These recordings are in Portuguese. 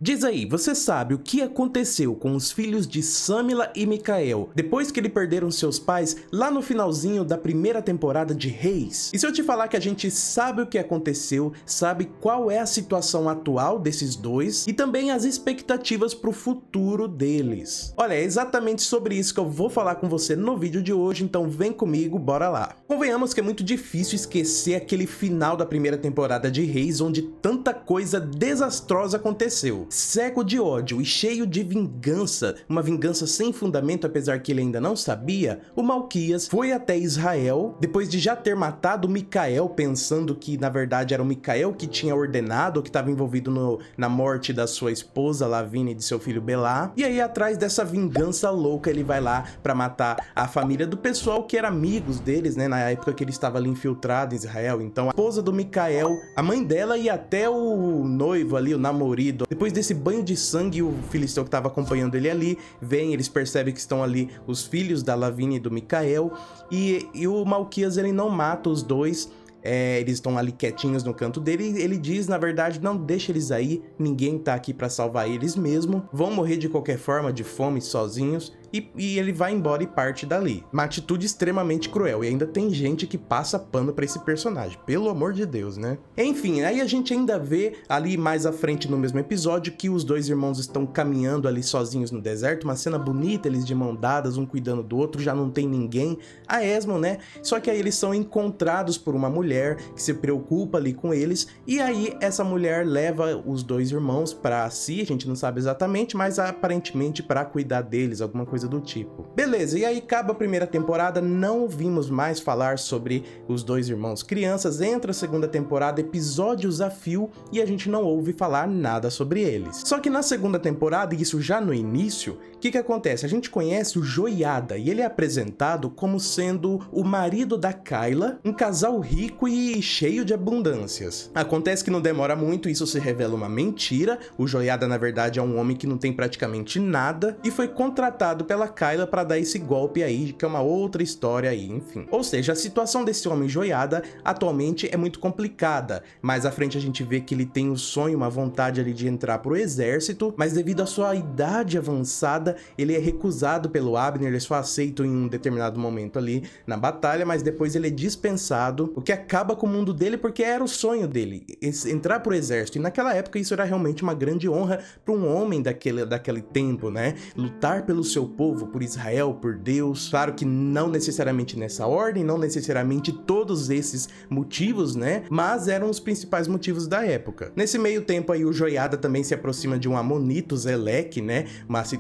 Diz aí, você sabe o que aconteceu com os filhos de Samila e Mikael depois que eles perderam seus pais lá no finalzinho da primeira temporada de Reis? E se eu te falar que a gente sabe o que aconteceu, sabe qual é a situação atual desses dois e também as expectativas para o futuro deles? Olha, é exatamente sobre isso que eu vou falar com você no vídeo de hoje, então vem comigo, bora lá. Convenhamos que é muito difícil esquecer aquele final da primeira temporada de Reis onde tanta coisa desastrosa aconteceu. Cego de ódio e cheio de vingança, uma vingança sem fundamento apesar que ele ainda não sabia, o Malquias foi até Israel, depois de já ter matado Mikael, pensando que na verdade era o Mikael que tinha ordenado, que estava envolvido na morte da sua esposa Lavínia e de seu filho Belá, e aí atrás dessa vingança louca ele vai lá para matar a família do pessoal que era amigos deles, né, na época que ele estava ali infiltrado em Israel. Então a esposa do Mikael, a mãe dela e até o noivo ali, o namorado, depois desse banho de sangue, o filisteu que estava acompanhando ele ali, vem, eles percebem que estão ali os filhos da Lavínia e do Mikael, e o Malquias ele não mata os dois. Eles estão ali quietinhos no canto dele e ele diz, na verdade, não deixa eles aí, ninguém tá aqui pra salvar eles mesmo, vão morrer de qualquer forma, de fome, sozinhos, e ele vai embora e parte dali. Uma atitude extremamente cruel, e ainda tem gente que passa pano pra esse personagem, pelo amor de Deus, né? Enfim, aí a gente ainda vê ali mais à frente no mesmo episódio que os dois irmãos estão caminhando ali sozinhos no deserto, uma cena bonita, eles de mão dadas, um cuidando do outro, já não tem ninguém, a esmo, né? Só que aí eles são encontrados por uma mulher que se preocupa ali com eles, e aí essa mulher leva os dois irmãos pra si, a gente não sabe exatamente, mas aparentemente pra cuidar deles, alguma coisa do tipo. Beleza, e aí acaba a primeira temporada, não vimos mais falar sobre os dois irmãos crianças, entra a segunda temporada, episódios a fio, e a gente não ouve falar nada sobre eles. Só que na segunda temporada, e isso já no início, o que acontece? A gente conhece o Joiada, e ele é apresentado como sendo o marido da Kyla, um casal rico e cheio de abundâncias. Acontece que não demora muito, isso se revela uma mentira, o Joiada na verdade é um homem que não tem praticamente nada, e foi contratado pela Kyla para dar esse golpe aí, que é uma outra história aí, enfim. Ou seja, a situação desse homem Joiada atualmente é muito complicada. Mais à frente a gente vê que ele tem um sonho, uma vontade ali de entrar pro exército, mas devido à sua idade avançada, ele é recusado pelo Abner, ele só aceita em um determinado momento ali na batalha, mas depois ele é dispensado, o que acaba com o mundo dele porque era o sonho dele, entrar pro exército. E naquela época isso era realmente uma grande honra para um homem daquele tempo, né? Lutar pelo seu povo, por Israel, por Deus. Claro que não necessariamente nessa ordem, não necessariamente todos esses motivos, né? Mas eram os principais motivos da época. Nesse meio tempo aí o Joiada também se aproxima de um amonita, Zeleque, né?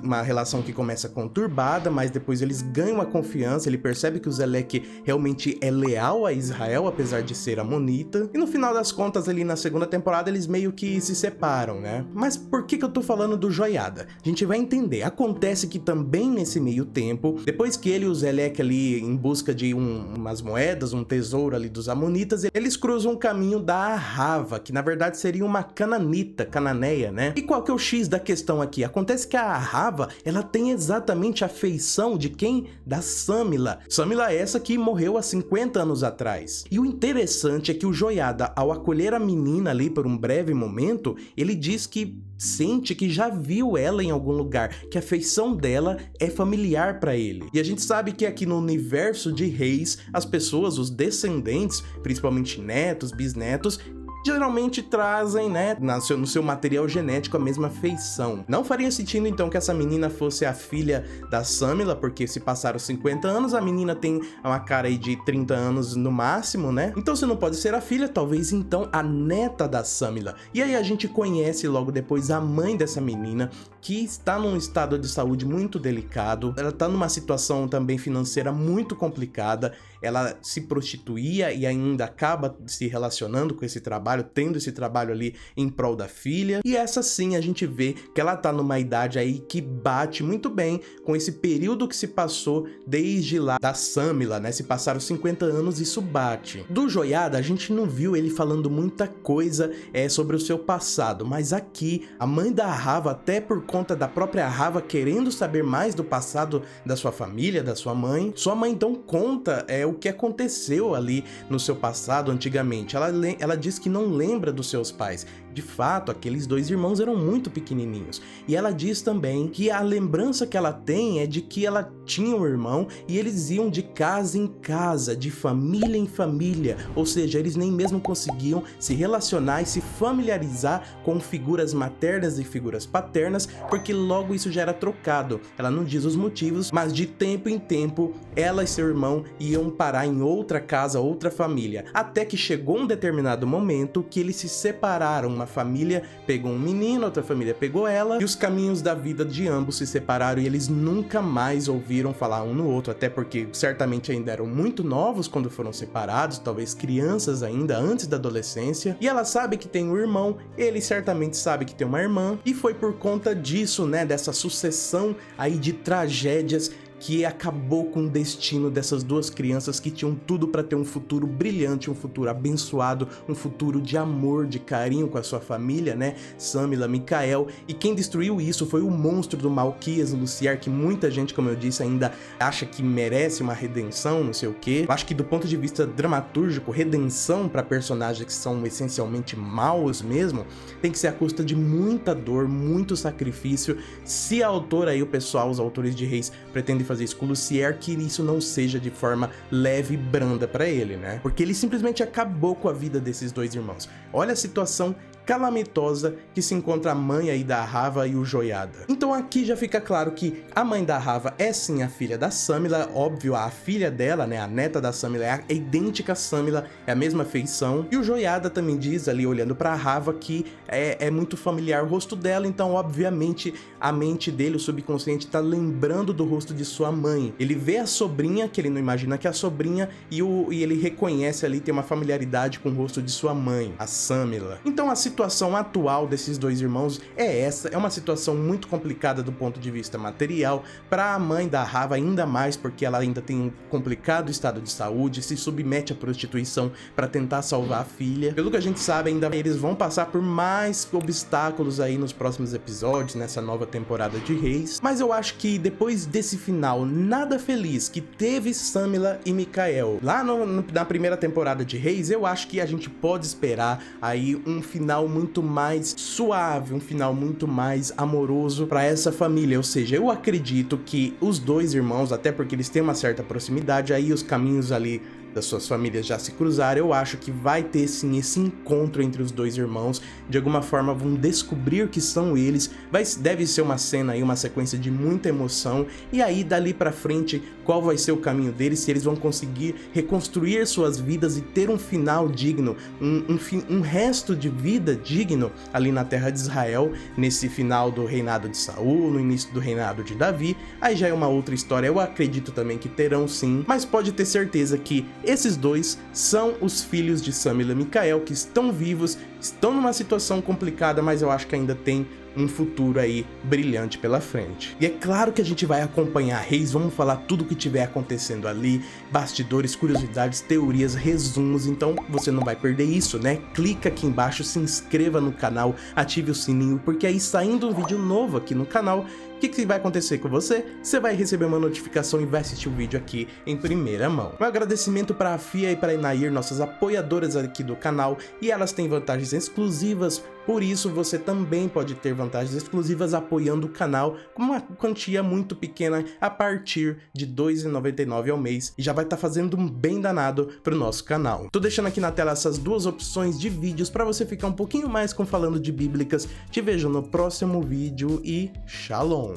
Uma relação que começa conturbada, mas depois eles ganham a confiança, ele percebe que o Zeleque realmente é leal a Israel, apesar de ser amonita. E no final das contas ali na segunda temporada eles meio que se separam, né? Mas por que eu tô falando do Joiada? A gente vai entender. Acontece que também nesse meio tempo, depois que ele e o Zeleque ali em busca de umas moedas, um tesouro ali dos amonitas, eles cruzam o caminho da Ahava, que na verdade seria uma cananeia, né? E qual que é o X da questão aqui? Acontece que a Ahava, ela tem exatamente a feição de quem? Da Samila. Samila é essa que morreu há 50 anos atrás. E o interessante é que o Joiada, ao acolher a menina ali por um breve momento, ele diz que sente que já viu ela em algum lugar, que a feição dela é familiar para ele. E a gente sabe que aqui no universo de Reis, as pessoas, os descendentes, principalmente netos, bisnetos, geralmente trazem, né, no seu material genético a mesma feição. Não faria sentido então que essa menina fosse a filha da Samila, porque se passaram 50 anos, a menina tem uma cara aí de 30 anos no máximo, né? Então se não pode ser a filha, talvez então a neta da Samila. E aí a gente conhece logo depois a mãe dessa menina, que está num estado de saúde muito delicado, ela está numa situação também financeira muito complicada, ela se prostituía e ainda acaba se relacionando com esse trabalho, tendo esse trabalho ali em prol da filha, e essa sim a gente vê que ela tá numa idade aí que bate muito bem com esse período que se passou desde lá da Samila, né? Se passaram 50 anos, isso bate. Do Joiada, a gente não viu ele falando muita coisa sobre o seu passado, mas aqui, a mãe da Ahava, até por conta da própria Ahava querendo saber mais do passado da sua família, da sua mãe então conta o que aconteceu ali no seu passado antigamente. Ela diz que não lembra dos seus pais, de fato, aqueles dois irmãos eram muito pequenininhos. E ela diz também que a lembrança que ela tem é de que ela tinha um irmão e eles iam de casa em casa, de família em família, ou seja, eles nem mesmo conseguiam se relacionar e se familiarizar com figuras maternas e figuras paternas, porque logo isso já era trocado. Ela não diz os motivos, mas de tempo em tempo, ela e seu irmão iam parar em outra casa, outra família, até que chegou um determinado momento que eles se separaram. Uma família pegou um menino, outra família pegou ela, e os caminhos da vida de ambos se separaram e eles nunca mais ouviram falar um no outro, até porque certamente ainda eram muito novos quando foram separados, talvez crianças ainda, antes da adolescência, e ela sabe que tem um irmão, ele certamente sabe que tem uma irmã, e foi por conta disso, né, dessa sucessão aí de tragédias que acabou com o destino dessas duas crianças que tinham tudo para ter um futuro brilhante, um futuro abençoado, um futuro de amor, de carinho com a sua família, né? Samila, Micael, e quem destruiu isso foi o monstro do mal, Quias Lucier, que muita gente, como eu disse, ainda acha que merece uma redenção, não sei o quê. Eu acho que do ponto de vista dramatúrgico, redenção para personagens que são essencialmente maus mesmo, tem que ser à custa de muita dor, muito sacrifício. Se a autora aí, o pessoal, os autores de Reis, pretendem fazer isso com Lucier, que isso não seja de forma leve e branda pra ele, né? Porque ele simplesmente acabou com a vida desses dois irmãos. Olha a situação calamitosa que se encontra a mãe aí da Rava e o Joiada. Então aqui já fica claro que a mãe da Rava é sim a filha da Samila, óbvio, a filha dela, né, a neta da Samila é idêntica a Samila, é a mesma feição, e o Joiada também diz ali, olhando pra Rava, que é muito familiar o rosto dela, então obviamente a mente dele, o subconsciente, tá lembrando do rosto de sua mãe. Ele vê a sobrinha, que ele não imagina que é a sobrinha, e ele reconhece ali, tem uma familiaridade com o rosto de sua mãe, a Samila. Então a situação atual desses dois irmãos é essa, é uma situação muito complicada do ponto de vista material, para a mãe da Rava ainda mais, porque ela ainda tem um complicado estado de saúde, se submete à prostituição para tentar salvar a filha. Pelo que a gente sabe, ainda eles vão passar por mais obstáculos aí nos próximos episódios, nessa nova temporada de Reis, mas eu acho que depois desse final nada feliz que teve Samila e Micael lá na primeira temporada de Reis, eu acho que a gente pode esperar aí um final muito mais suave, um final muito mais amoroso para essa família, ou seja, eu acredito que os dois irmãos, até porque eles têm uma certa proximidade, aí os caminhos ali das suas famílias já se cruzaram, eu acho que vai ter sim esse encontro entre os dois irmãos, de alguma forma vão descobrir que são eles, deve ser uma cena aí, uma sequência de muita emoção, e aí dali pra frente, qual vai ser o caminho deles, se eles vão conseguir reconstruir suas vidas e ter um final digno, um resto de vida digno ali na terra de Israel, nesse final do reinado de Saul, no início do reinado de Davi, aí já é uma outra história, eu acredito também que terão sim, mas pode ter certeza que esses dois são os filhos de Samila e Micael, que estão vivos, estão numa situação complicada, mas eu acho que ainda tem um futuro aí brilhante pela frente. E é claro que a gente vai acompanhar Reis, vamos falar tudo o que tiver acontecendo ali, bastidores, curiosidades, teorias, resumos, então você não vai perder isso, né? Clica aqui embaixo, se inscreva no canal, ative o sininho, porque aí saindo um vídeo novo aqui no canal, o que vai acontecer com você? Você vai receber uma notificação e vai assistir o vídeo aqui em primeira mão. Um agradecimento para a Fia e para a Inair, nossas apoiadoras aqui do canal, e elas têm vantagens exclusivas, por isso você também pode ter vantagens exclusivas apoiando o canal com uma quantia muito pequena a partir de R$ 2,99 ao mês, e já vai estar fazendo um bem danado pro nosso canal. Tô deixando aqui na tela essas duas opções de vídeos para você ficar um pouquinho mais com Falando de Bíblicas. Te vejo no próximo vídeo e Shalom!